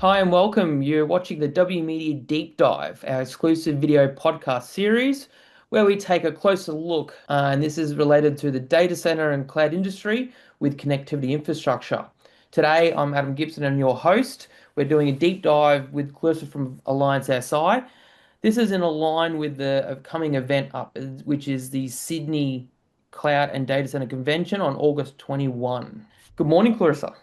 Hi and welcome. You're watching the W.Media Deep Dive, our exclusive video podcast series, where we take a closer look, and this is related to the data center and cloud industry with connectivity infrastructure. Today, I'm Adam Gibson and your host. We're doing a deep dive with Clarissa from Alliance SI. This is in line with the upcoming event up, which is the Sydney Cloud and Data Center Convention on August 21. Good morning, Clarissa.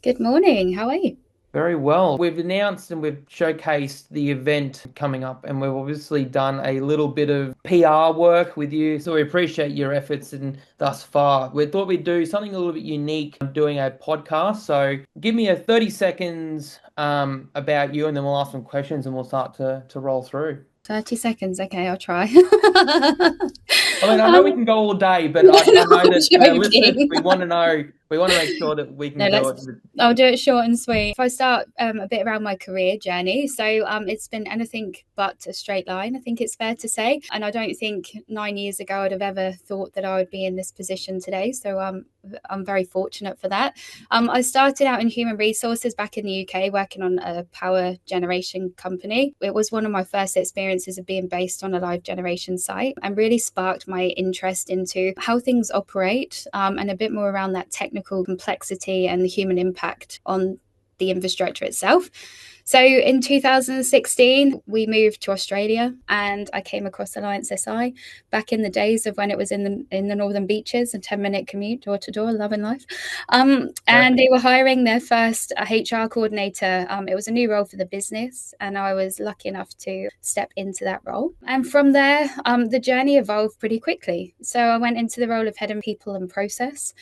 Good morning. How are you? Very well. We've announced and we've showcased the event coming up, and we've obviously done a little bit of PR work with you. So we appreciate your efforts and thus far. We thought we'd do something a little bit unique doing a podcast. So give me a 30 seconds about you, and then we'll ask some questions and we'll start to roll through. 30 seconds. Okay, I'll try. I know we can go all day, but I know that our listeners, joking. we want to make sure that we can I'll do it short and sweet. If I start a bit around my career journey, so it's been anything but a straight line, I think it's fair to say. And I don't think 9 years ago I'd have ever thought that I would be in this position today. So I'm very fortunate for that. I started out in human resources back in the UK, working on a power generation company. It was one of my first experiences of being based on a live generation site, and really sparked my interest into how things operate, and a bit more around that technical complexity and the human impact on the infrastructure itself. So in 2016, we moved to Australia, and I came across Alliance SI back in the days of when it was in the Northern Beaches, a 10-minute commute door to door, loving life. And they were hiring their first HR coordinator. It was a new role for the business, and I was lucky enough to step into that role. And from there, the journey evolved pretty quickly. So I went into the role of head of people and process,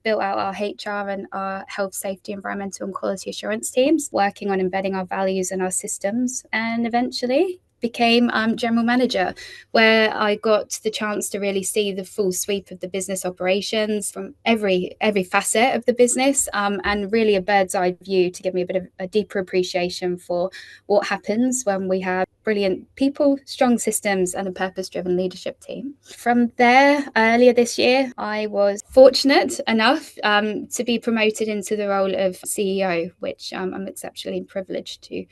built out our HR and our health, safety, environmental and quality assurance teams, working on embedding our values and our systems, and eventually became general manager, where I got the chance to really see the full sweep of the business operations from every facet of the business, and really a bird's eye view to give me a bit of a deeper appreciation for what happens when we have brilliant people, strong systems, and a purpose-driven leadership team. From there, earlier this year, I was fortunate enough to be promoted into the role of CEO, which I'm exceptionally privileged to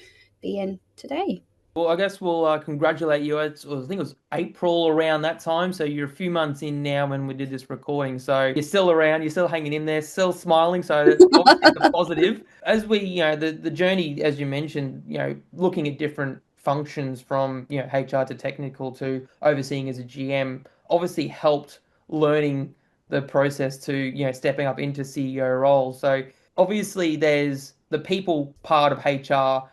be in today. Well, I guess we'll congratulate you. I think it was April around that time. So you're a few months in now when we did this recording. So you're still around, you're still hanging in there, still smiling. So that's obviously the positive. As we, the journey, as you mentioned, looking at different functions from, HR to technical to overseeing as a GM, obviously helped learning the process to, stepping up into CEO role. So obviously there's the people part of HR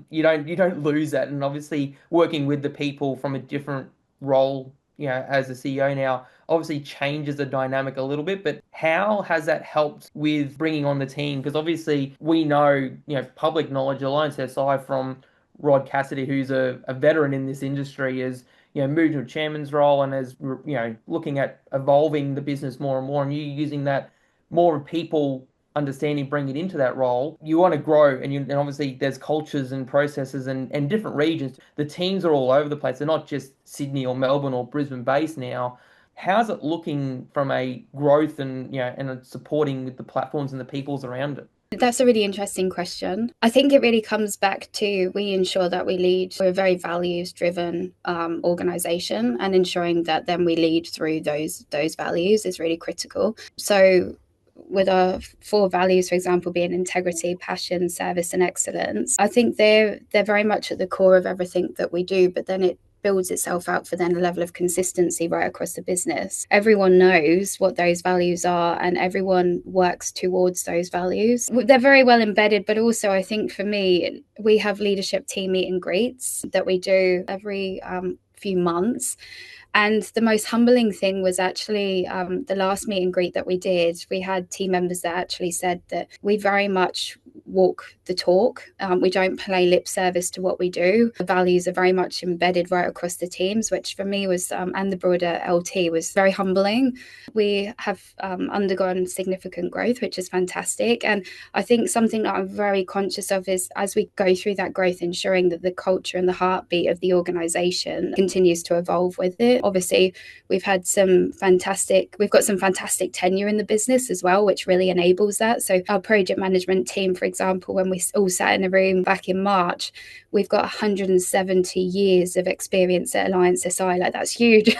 you don't lose that, and obviously working with the people from a different role, as a CEO now obviously changes the dynamic a little bit. But how has that helped with bringing on the team? Because obviously we know, public knowledge, Alliance SI from Rod Cassidy, who's a veteran in this industry, has moved to a chairman's role and is looking at evolving the business more and more, and you using that more people understanding, bring it into that role. You want to grow, and obviously there's cultures and processes and different regions. The teams are all over the place. They're not just Sydney or Melbourne or Brisbane based now. How's it looking from a growth and supporting with the platforms and the peoples around it? That's a really interesting question. I think it really comes back to we ensure that we lead. We're a very values-driven organisation, and ensuring that then we lead through those values is really critical. So with our 4 values, for example, being integrity, passion, service, and excellence, I think they're very much at the core of everything that we do, but then it builds itself out for then a level of consistency right across the business. Everyone knows what those values are, and everyone works towards those values. They're very well embedded, but also I think for me, we have leadership team meet and greets that we do every few months. And the most humbling thing was actually the last meet and greet that we did. We had team members that actually said that we very much walk the talk. We don't play lip service to what we do. The values are very much embedded right across the teams, which for me was, and the broader LT, was very humbling. We have undergone significant growth, which is fantastic. And I think something that I'm very conscious of is, as we go through that growth, ensuring that the culture and the heartbeat of the organisation continues to evolve with it. Obviously, we've got some fantastic tenure in the business as well, which really enables that. So our project management team, for example, example, when we all sat in a room back in March, we've got 170 years of experience at Alliance SI. Like, that's huge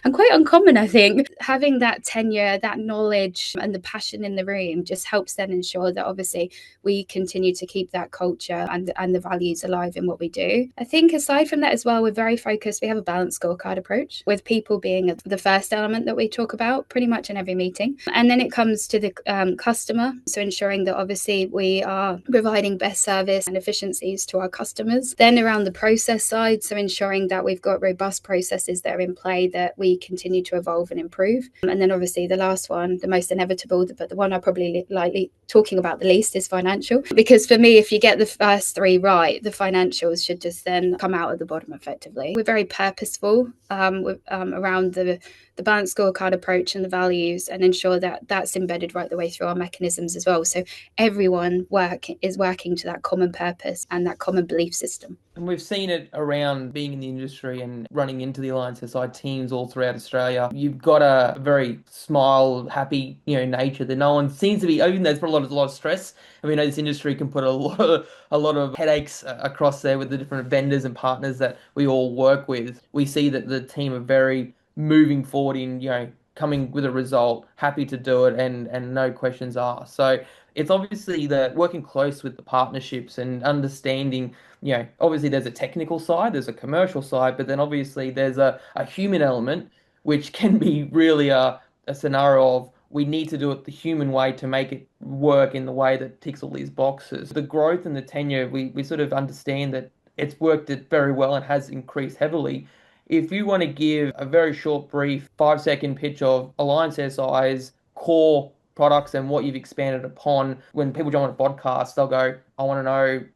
and quite uncommon, I think. Having that tenure, that knowledge and the passion in the room just helps then ensure that obviously we continue to keep that culture and the values alive in what we do. I think aside from that as well, we're very focused. We have a balanced scorecard approach, with people being the first element that we talk about pretty much in every meeting. And then it comes to the customer. So ensuring that obviously we are providing best service and efficiencies to our customers. Then around the process side, so ensuring that we've got robust processes that are in play that we continue to evolve and improve. And then obviously the last one, the most inevitable, but the one I probably likely talking about the least, is financial. Because for me, if you get the first three right, the financials should just then come out at the bottom effectively. We're very purposeful around the balanced scorecard approach and the values, and ensure that that's embedded right the way through our mechanisms as well. So everyone is working to that common purpose and that common belief system. And we've seen it around being in the industry and running into the Alliance SI teams all throughout Australia. You've got a very smile, happy, nature that no one seems to be, even though there's a lot of stress. And we know this industry can put a lot of headaches across there with the different vendors and partners that we all work with. We see that the team are very moving forward in, coming with a result, happy to do it, and no questions asked. So it's obviously that working close with the partnerships and understanding, obviously there's a technical side, there's a commercial side, but then obviously there's a human element, which can be really a scenario of we need to do it the human way to make it work in the way that ticks all these boxes. The growth and the tenure, we sort of understand that it's worked it very well and has increased heavily. If you want to give a very short, brief, 5-second pitch of Alliance SI's core products and what you've expanded upon, when people join a podcast, they'll go, I want to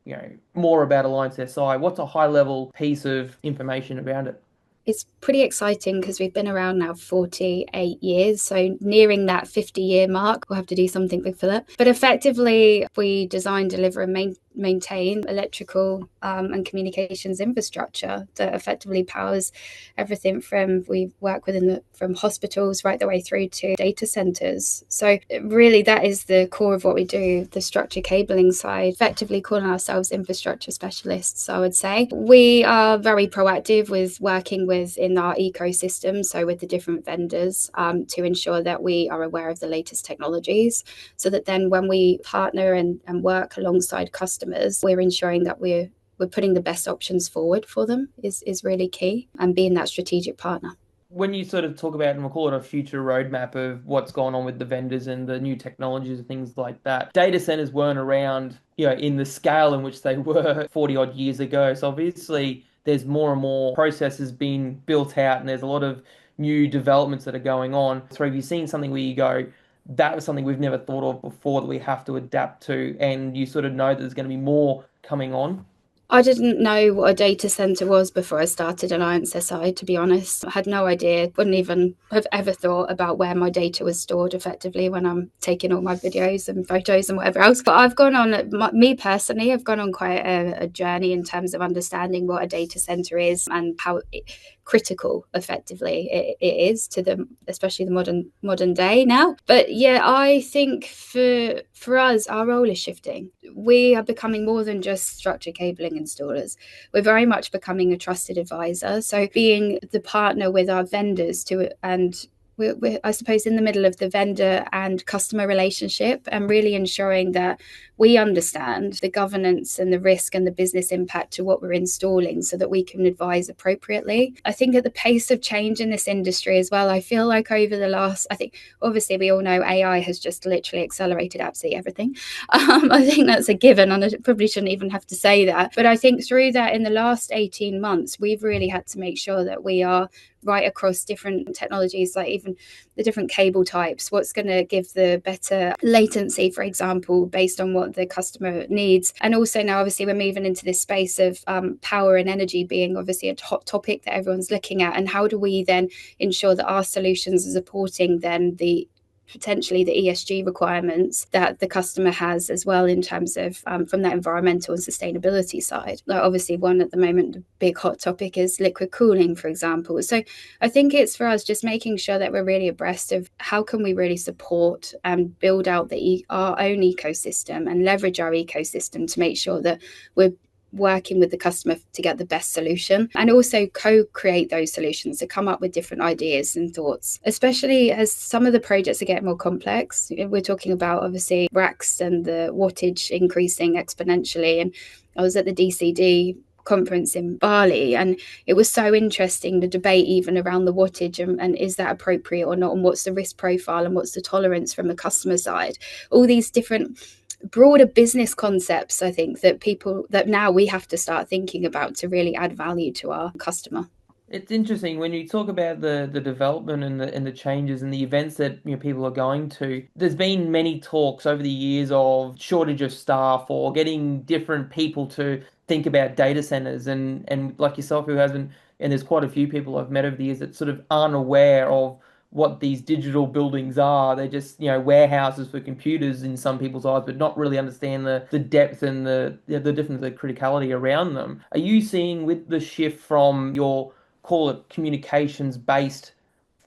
know, more about Alliance SI. What's a high-level piece of information around it? It's pretty exciting because we've been around now 48 years. So nearing that 50-year mark, we'll have to do something big for that. But effectively, we design, deliver and maintain electrical and communications infrastructure that effectively powers everything from, we work within from hospitals right the way through to data centers. So really that is the core of what we do, the structure cabling side, effectively calling ourselves infrastructure specialists. I would say we are very proactive with working within our ecosystem, so with the different vendors, to ensure that we are aware of the latest technologies, so that then when we partner and work alongside customers, we're ensuring that we're putting the best options forward for them is really key, and being that strategic partner. When you sort of talk about, and we'll call it a future roadmap of what's going on with the vendors and the new technologies and things like that, data centers weren't around, in the scale in which they were 40 odd years ago. So obviously there's more and more processes being built out, and there's a lot of new developments that are going on. So have you seen something where you go, that was something we've never thought of before that we have to adapt to, and you sort of know that there's going to be more coming on? I didn't know what a data center was before I started Alliance SI, to be honest. I had no idea, wouldn't even have ever thought about where my data was stored effectively when I'm taking all my videos and photos and whatever else. But I've gone on, me personally, I've gone on quite a journey in terms of understanding what a data center is and how critical effectively it is to them, especially the modern day now. But yeah, I think for us, our role is shifting. We are becoming more than just structure cabling installers. We're very much becoming a trusted advisor. So being the partner with our vendors and we're, I suppose, in the middle of the vendor and customer relationship, and really ensuring that we understand the governance and the risk and the business impact to what we're installing, so that we can advise appropriately. I think at the pace of change in this industry as well, I feel like over the last, I think obviously we all know AI has just literally accelerated absolutely everything. I think that's a given, and I probably shouldn't even have to say that. But I think through that, in the last 18 months, we've really had to make sure that we are right across different technologies, like even the different cable types, what's going to give the better latency, for example, based on what the customer needs. And also now obviously we're moving into this space of power and energy being obviously a hot topic that everyone's looking at, and how do we then ensure that our solutions are supporting then the potentially the ESG requirements that the customer has as well, in terms of from that environmental and sustainability side. Like obviously one at the moment, the big hot topic is liquid cooling, for example. So I think it's for us just making sure that we're really abreast of how can we really support and build out our own ecosystem and leverage our ecosystem to make sure that we're working with the customer to get the best solution, and also co-create those solutions to come up with different ideas and thoughts, especially as some of the projects are getting more complex. We're talking about obviously racks and the wattage increasing exponentially, and I was at the DCD conference in Bali, and it was so interesting, the debate even around the wattage and is that appropriate or not, and what's the risk profile and what's the tolerance from the customer side. All these different broader business concepts, I think, that now we have to start thinking about to really add value to our customer. It's interesting when you talk about the development and the changes and the events that people are going to. There's been many talks over the years of shortage of staff or getting different people to think about data centers, and like yourself who hasn't, and there's quite a few people I've met over the years that sort of aren't aware of what these digital buildings are. They're just, warehouses for computers in some people's eyes, but not really understand the depth and the difference, the criticality around them. Are you seeing with the shift from your, call it, communications based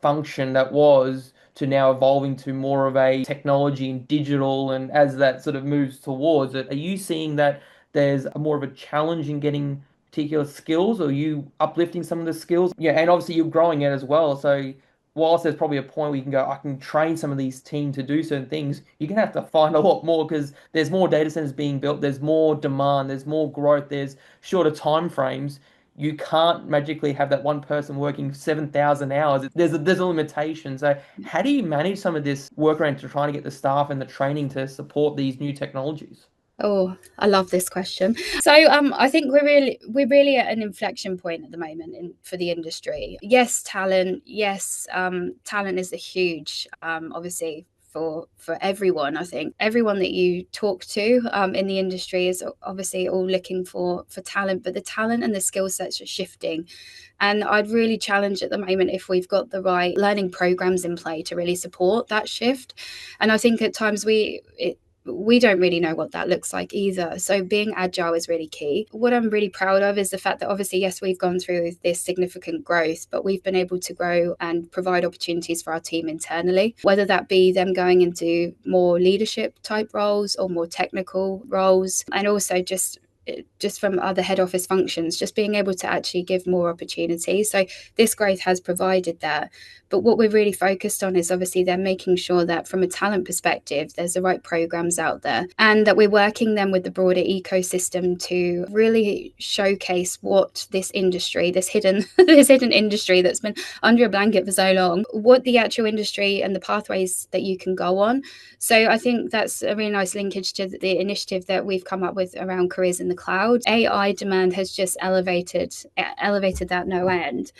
function that was, to now evolving to more of a technology and digital, and as that sort of moves towards it, are you seeing that there's more of a challenge in getting particular skills, or are you uplifting some of the skills? Yeah, and obviously you're growing it as well. So whilst there's probably a point where you can go, I can train some of these teams to do certain things, you're going to have to find a lot more because there's more data centers being built, there's more demand, there's more growth, there's shorter time frames. You can't magically have that one person working 7,000 hours. There's a limitation. So how do you manage some of this work around to trying to get the staff and the training to support these new technologies? Oh, I love this question. So I think we're really at an inflection point at the moment for the industry. Yes, talent. Yes, talent is a huge, obviously, for everyone. I think everyone that you talk to in the industry is obviously all looking for talent, but the talent and the skill sets are shifting. And I'd really challenge at the moment if we've got the right learning programs in play to really support that shift. And I think at times we don't really know what that looks like either. So being agile is really key. What I'm really proud of is the fact that obviously, yes, we've gone through this significant growth, but we've been able to grow and provide opportunities for our team internally, whether that be them going into more leadership type roles or more technical roles, and also just from other head office functions, just being able to actually give more opportunities. So this growth has provided that. But what we're really focused on is obviously then making sure that from a talent perspective, there's the right programs out there, and that we're working then with the broader ecosystem to really showcase what this industry, this hidden industry that's been under a blanket for so long, what the actual industry and the pathways that you can go on. So I think that's a really nice linkage to the initiative that we've come up with around careers in the cloud. AI demand has just elevated that no end.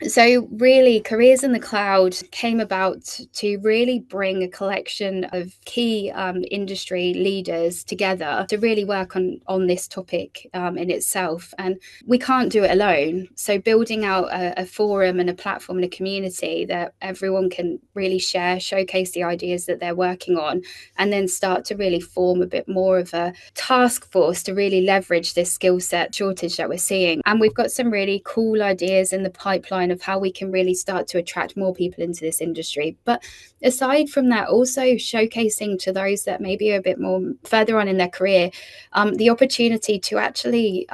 So really, Careers in the Cloud came about to really bring a collection of key industry leaders together to really work on this topic in itself. And we can't do it alone. So building out a forum and a platform and a community that everyone can really showcase the ideas that they're working on, and then start to really form a bit more of a task force to really leverage this skill set shortage that we're seeing. And we've got some really cool ideas in the pipeline of how we can really start to attract more people into this industry. But aside from that, also showcasing to those that maybe are a bit more further on in their career, the opportunity to actually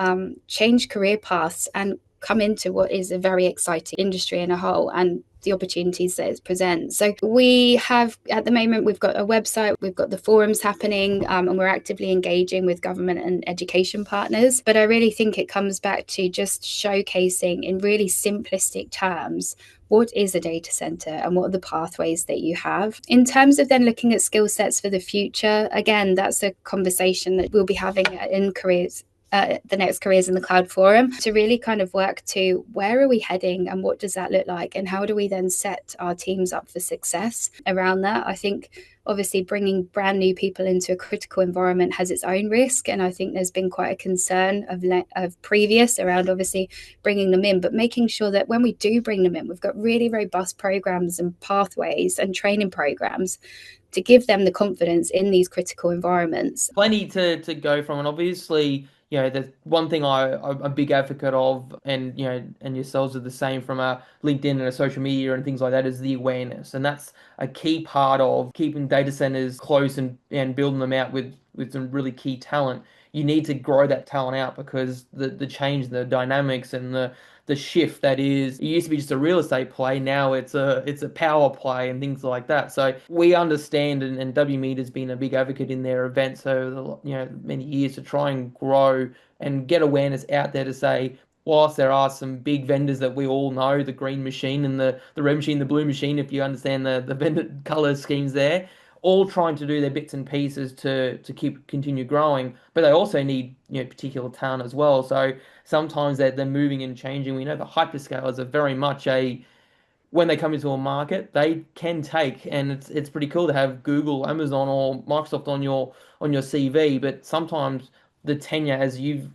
change career paths and come into what is a very exciting industry in a whole, and the opportunities that it presents. So we have, at the moment, we've got a website, we've got the forums happening, and we're actively engaging with government and education partners. But I really think it comes back to just showcasing in really simplistic terms what is a data center and what are the pathways that you have. In terms of then looking at skill sets for the future, again, that's a conversation that we'll be having in careers the Next Careers in the Cloud Forum, to really kind of work to where are we heading and what does that look like, and how do we then set our teams up for success around that. I think obviously bringing brand new people into a critical environment has its own risk, and I think there's been quite a concern of previous around obviously bringing them in, but making sure that when we do bring them in, we've got really robust programs and pathways and training programs to give them the confidence in these critical environments. Plenty to go from, and obviously, the one thing I'm a big advocate of, and and yourselves are the same from a LinkedIn and a social media and things like that, is the awareness, and that's a key part of keeping data centers close and building them out with some really key talent. You need to grow that talent out because the change, the dynamics, and the shift that is, it used to be just a real estate play. Now it's a power play and things like that. So we understand, and W.Media has been a big advocate in their events over many years to try and grow and get awareness out there to say, whilst there are some big vendors that we all know, the green machine and the red machine, the blue machine, if you understand the vendor color schemes there, all trying to do their bits and pieces to continue growing, but they also need particular talent as well. So sometimes they're moving and changing. We know the hyperscalers are very much a when they come into a market, they can take, and it's pretty cool to have Google, Amazon, or Microsoft on your CV. But sometimes the tenure, as you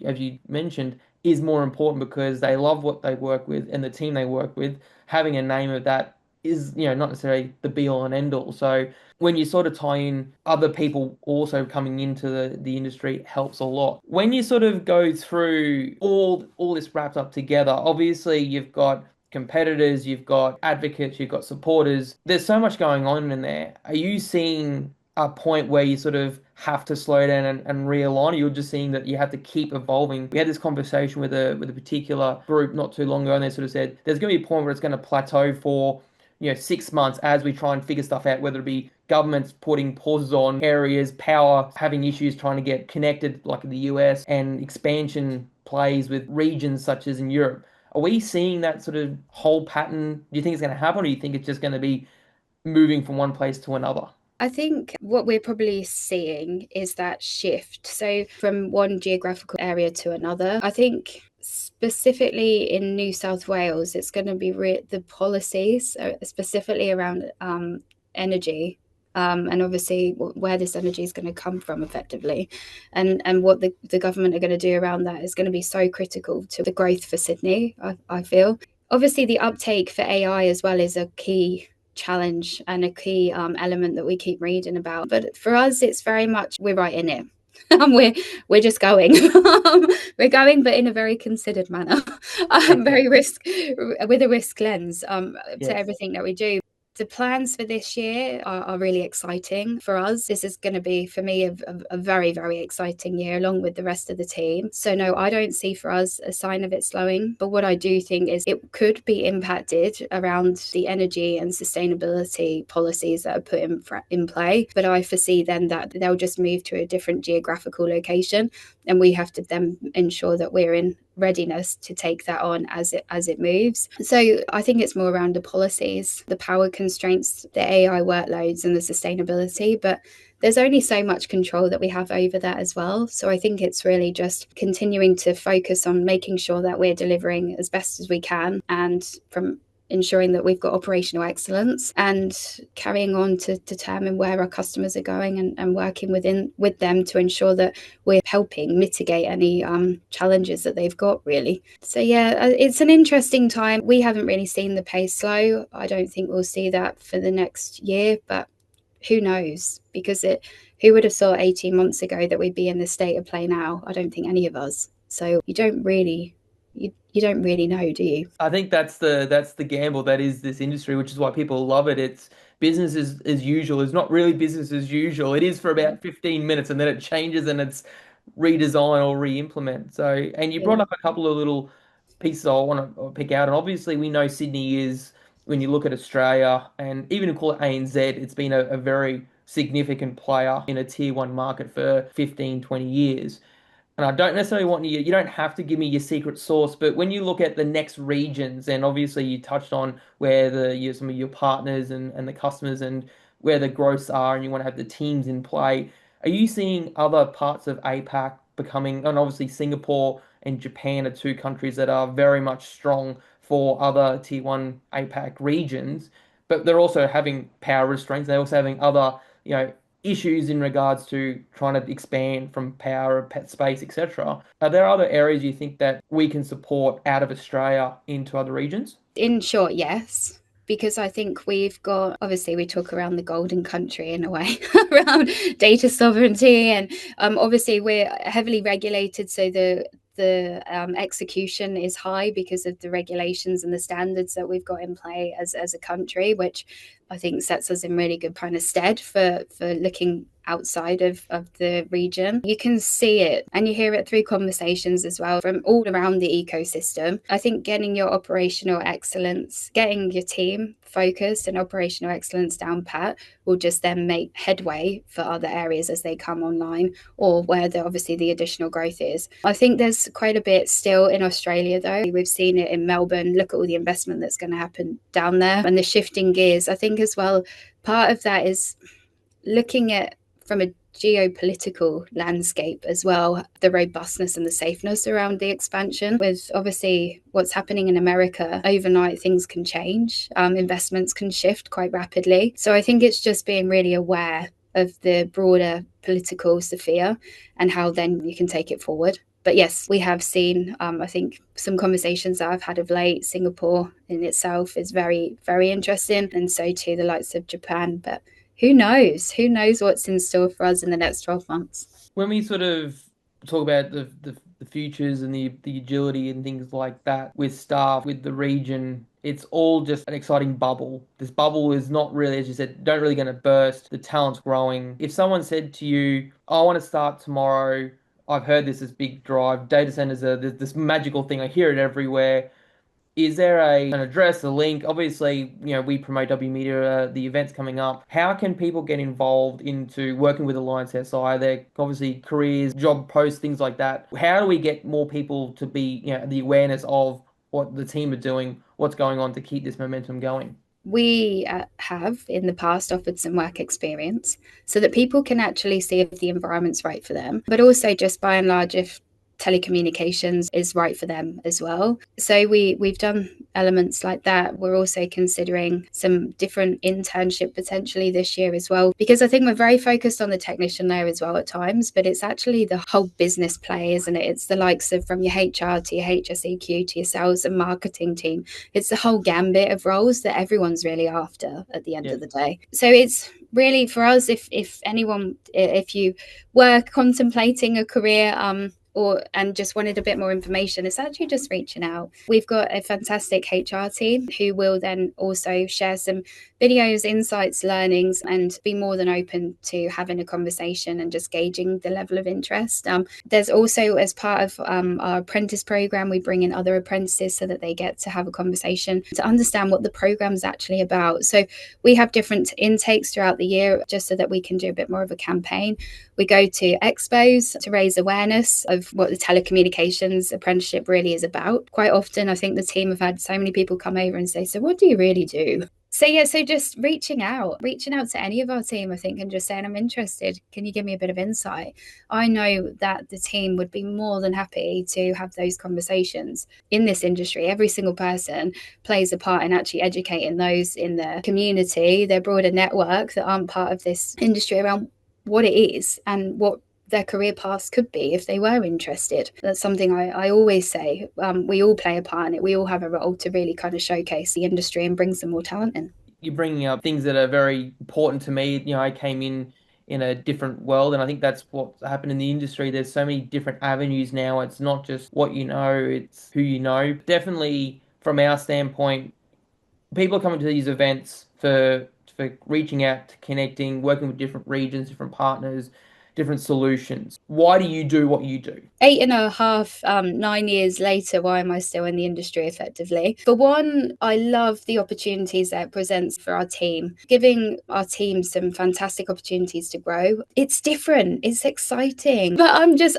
mentioned, is more important because they love what they work with and the team they work with. Having a name of that is not necessarily the be all and end all. So when you sort of tie in other people also coming into the industry, it helps a lot. When you sort of go through all this wrapped up together, obviously you've got competitors, you've got advocates, you've got supporters. There's so much going on in there. Are you seeing a point where you sort of have to slow down and realign, or you're just seeing that you have to keep evolving? We had this conversation with a particular group not too long ago, and they sort of said there's going to be a point where it's going to plateau for 6 months as we try and figure stuff out, whether it be governments putting pauses on areas, power having issues trying to get connected like in the US, and expansion plays with regions such as in Europe. Are we seeing that sort of whole pattern? Do you think it's going to happen, or do you think it's just going to be moving from one place to another? I think what we're probably seeing is that shift. So, from one geographical area to another, I think specifically in New South Wales, it's going to be the policies, specifically around energy. And obviously where this energy is going to come from effectively, and what the government are going to do around that is going to be so critical to the growth for Sydney, I feel. Obviously the uptake for AI as well is a key challenge and a key element that we keep reading about. But for us, it's very much we're right in it. And we're just going. We're going, but in a very considered manner, very risk with a risk lens to everything that we do. The plans for this year are really exciting for us. This is going to be, for me, a very, very exciting year along with the rest of the team. So no, I don't see for us a sign of it slowing. But what I do think is it could be impacted around the energy and sustainability policies that are put in play. But I foresee then that they'll just move to a different geographical location, and we have to then ensure that we're in readiness to take that on as it moves. So I think it's more around the policies, the power constraints, the AI workloads, and the sustainability. But there's only so much control that we have over that as well. So I think it's really just continuing to focus on making sure that we're delivering as best as we can, and from ensuring that we've got operational excellence and carrying on to determine where our customers are going, and working with them to ensure that we're helping mitigate any challenges that they've got, really. So yeah, it's an interesting time. We haven't really seen the pace slow. I don't think we'll see that for the next year, but who knows? Because who would have thought 18 months ago that we'd be in the state of play now? I don't think any of us. So you don't really know, do you? I think that's the gamble that is this industry, which is why people love it. It's business as usual. It's not really business as usual. It is for about 15 minutes, and then it changes and it's redesign or re-implement. So, and you brought Yeah. up a couple of little pieces I want to pick out. And obviously we know Sydney is, when you look at Australia and even call it ANZ, it's been a very significant player in a tier one market for 15, 20 years. And I don't necessarily want you don't have to give me your secret sauce, but when you look at the next regions, and obviously you touched on where some of your partners and the customers and where the growths are, and you want to have the teams in play, are you seeing other parts of APAC becoming, and obviously Singapore and Japan are two countries that are very much strong for other tier one APAC regions, but they're also having power restraints. They're also having other, issues in regards to trying to expand from power, pet space, etc. Are there other areas you think that we can support out of Australia into other regions? In short, yes. Because I think we've got, obviously, we talk around the golden country in a way, around data sovereignty, and obviously we're heavily regulated, so the execution is high because of the regulations and the standards that we've got in play as a country, which I think sets us in really good kind of stead for looking outside of the region. You can see it and you hear it through conversations as well from all around the ecosystem. I think getting your operational excellence, getting your team focused and operational excellence down pat will just then make headway for other areas as they come online, or where obviously the additional growth is. I think there's quite a bit still in Australia though. We've seen it in Melbourne. Look at all the investment that's going to happen down there and the shifting gears. I think as well, part of that is looking at from a geopolitical landscape as well, the robustness and the safeness around the expansion. With obviously what's happening in America, overnight things can change, investments can shift quite rapidly. So I think it's just being really aware of the broader political sphere and how then you can take it forward. But yes, we have seen, I think, some conversations that I've had of late. Singapore in itself is very, very interesting, and so too the likes of Japan. But who knows? Who knows what's in store for us in the next 12 months? When we sort of talk about the futures and the agility and things like that with staff, with the region, it's all just an exciting bubble. This bubble is not really, as you said, don't really going to burst. The talent's growing. If someone said to you, I want to start tomorrow, I've heard this big drive. Data centers are this magical thing. I hear it everywhere. Is there an address, a link? Obviously, we promote W.Media, the events coming up. How can people get involved into working with Alliance SI? Their obviously careers, job posts, things like that. How do we get more people to be, the awareness of what the team are doing, what's going on to keep this momentum going? We have in the past offered some work experience so that people can actually see if the environment's right for them, but also just by and large if telecommunications is right for them as well. So we've done elements like that. We're also considering some different internship potentially this year as well, because I think we're very focused on the technician layer as well at times, but it's actually the whole business play, isn't it? It's the likes of from your HR to your HSEQ to your sales and marketing team. It's the whole gambit of roles that everyone's really after at the end of the day. So it's really for us, if anyone, if you were contemplating a career and just wanted a bit more information, it's actually just reaching out. We've got a fantastic HR team who will then also share some videos, insights, learnings, and be more than open to having a conversation and just gauging the level of interest. There's also, as part of our apprentice program, we bring in other apprentices so that they get to have a conversation to understand what the program's actually about. So we have different intakes throughout the year just so that we can do a bit more of a campaign. We go to expos to raise awareness of what the telecommunications apprenticeship really is about. Quite often, I think the team have had so many people come over and say, so what do you really do? So just reaching out to any of our team, I think, and just saying, I'm interested. Can you give me a bit of insight? I know that the team would be more than happy to have those conversations. In this industry, every single person plays a part in actually educating those in their community, their broader network that aren't part of this industry around what it is and what their career paths could be if they were interested. That's something I always say. We all play a part in it. We all have a role to really kind of showcase the industry and bring some more talent in. You're bringing up things that are very important to me. I came in a different world, and I think that's what's happened in the industry. There's so many different avenues now. It's not just what you know, it's who you know. Definitely from our standpoint, people are coming to these events for reaching out, connecting, working with different regions, different partners, different solutions. Why do you do what you do? 8.5, 9 years later, why am I still in the industry effectively? For one, I love the opportunities that it presents for our team, giving our team some fantastic opportunities to grow. It's different, it's exciting, but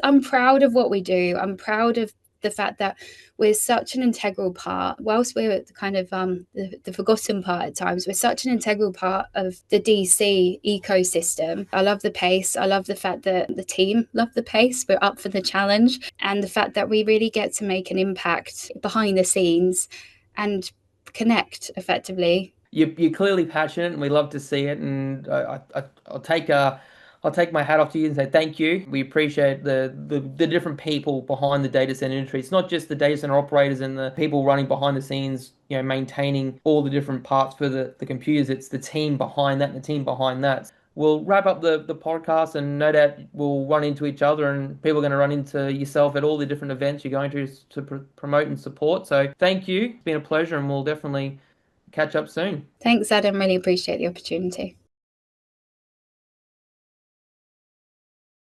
I'm proud of what we do. I'm proud of the fact that we're such an integral part, whilst we're kind of the forgotten part at times, we're such an integral part of the DC ecosystem. I love the pace. I love the fact that the team love the pace. We're up for the challenge, and the fact that we really get to make an impact behind the scenes and connect effectively. You're clearly passionate, and we love to see it. And I'll take my hat off to you and say thank you. We appreciate the different people behind the data center industry. It's not just the data center operators and the people running behind the scenes, maintaining all the different parts for the computers. It's the team behind that and the team behind that. We'll wrap up the podcast, and no doubt we'll run into each other, and people are going to run into yourself at all the different events you're going to promote and support. So thank you. It's been a pleasure, and we'll definitely catch up soon. Thanks, Adam. Really appreciate the opportunity.